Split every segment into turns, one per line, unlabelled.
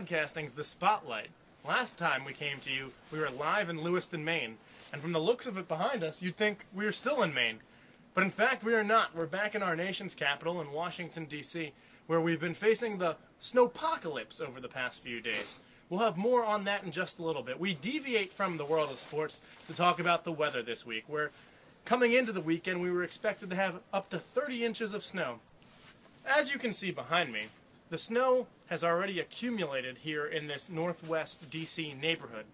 Broadcasting's The Spotlight. Last time we came to you, we were live in Lewiston, Maine, and from the looks of it behind us, you'd think we were still in Maine. But in fact, we are not. We're back in our nation's capital in Washington, D.C., where we've been facing the snowpocalypse over the past few days. We'll have more on that in just a little bit. We deviate from the world of sports to talk about the weather this week, where coming into the weekend, we were expected to have up to 30 inches of snow. As you can see behind me, the snow has already accumulated here in this northwest D.C. neighborhood.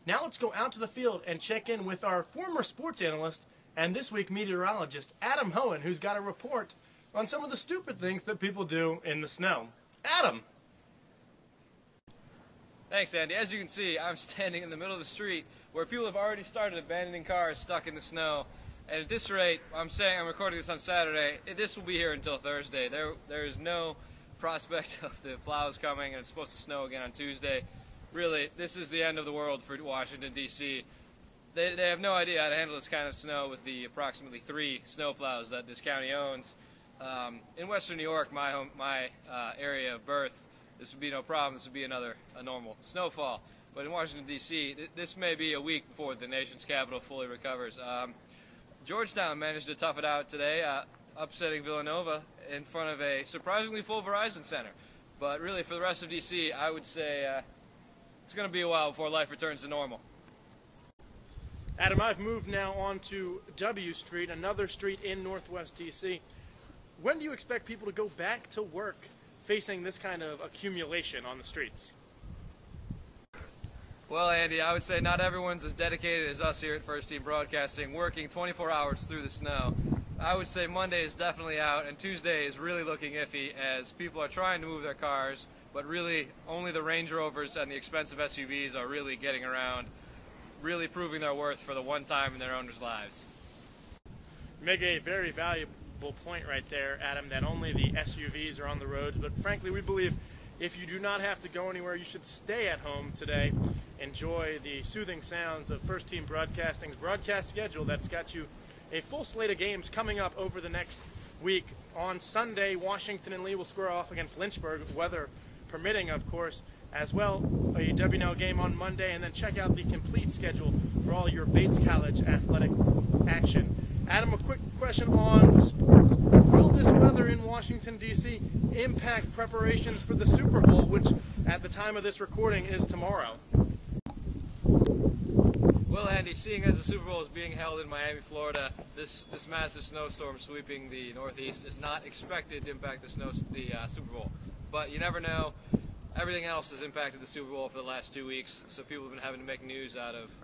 Now let's go out to the field and check in with our former sports analyst and this week meteorologist, Adam Hohen, who's got a report on some of the stupid things that people do in the snow. Adam!
Thanks, Andy. As you can see, I'm standing in the middle of the street where people have already started abandoning cars stuck in the snow. And at this rate, I'm recording this on Saturday, this will be here until Thursday. There is no prospect of the plows coming, and it's supposed to snow again on Tuesday. Really, this is the end of the world for Washington, D.C. They have no idea how to handle this kind of snow with the approximately 3 snow plows that this county owns. In western New York, my area of birth, this would be no problem. This would be a normal snowfall. But in Washington, D.C., this may be a week before the nation's capital fully recovers. Georgetown managed to tough it out today, upsetting Villanova in front of a surprisingly full Verizon Center. But really, for the rest of D.C., I would say it's going to be a while before life returns to normal.
Adam, I've moved now on to W Street, another street in northwest D.C. When do you expect people to go back to work facing this kind of accumulation on the streets?
Well, Andy, I would say not everyone's as dedicated as us here at First Team Broadcasting, working 24 hours through the snow. I would say Monday is definitely out, and Tuesday is really looking iffy as people are trying to move their cars, but really only the Range Rovers and the expensive SUVs are really getting around, really proving their worth for the one time in their owners' lives.
You make a very valuable point right there, Adam, that only the SUVs are on the roads, but frankly we believe if you do not have to go anywhere, you should stay at home today. Enjoy the soothing sounds of First Team Broadcasting's broadcast schedule that's got you a full slate of games coming up over the next week. On Sunday, Washington and Lee will square off against Lynchburg, weather permitting, of course, as well. A WNL game on Monday, and then check out the complete schedule for all your Bates College athletic action. Adam, a quick question on sports. Will this weather in Washington, D.C. impact preparations for the Super Bowl, which at the time of this recording is tomorrow?
Well, Andy, seeing as the Super Bowl is being held in Miami, Florida, this massive snowstorm sweeping the Northeast is not expected to impact the Super Bowl. But you never know. Everything else has impacted the Super Bowl for the last 2 weeks, so people have been having to make news out of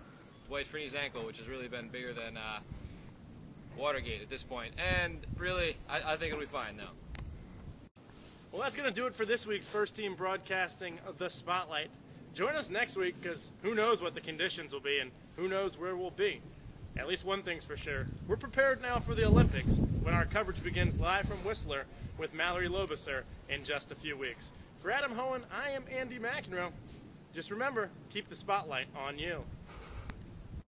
Dwight Freeney's ankle, which has really been bigger than Watergate at this point. And really, I think it'll be fine, though.
Well, that's going to do it for this week's First Team Broadcasting The Spotlight. Join us next week, because who knows what the conditions will be and who knows where we'll be. At least one thing's for sure. We're prepared now for the Olympics when our coverage begins live from Whistler with Mallory Lobiser in just a few weeks. For Adam Hohen, I am Andy McEnroe. Just remember, keep the spotlight on you.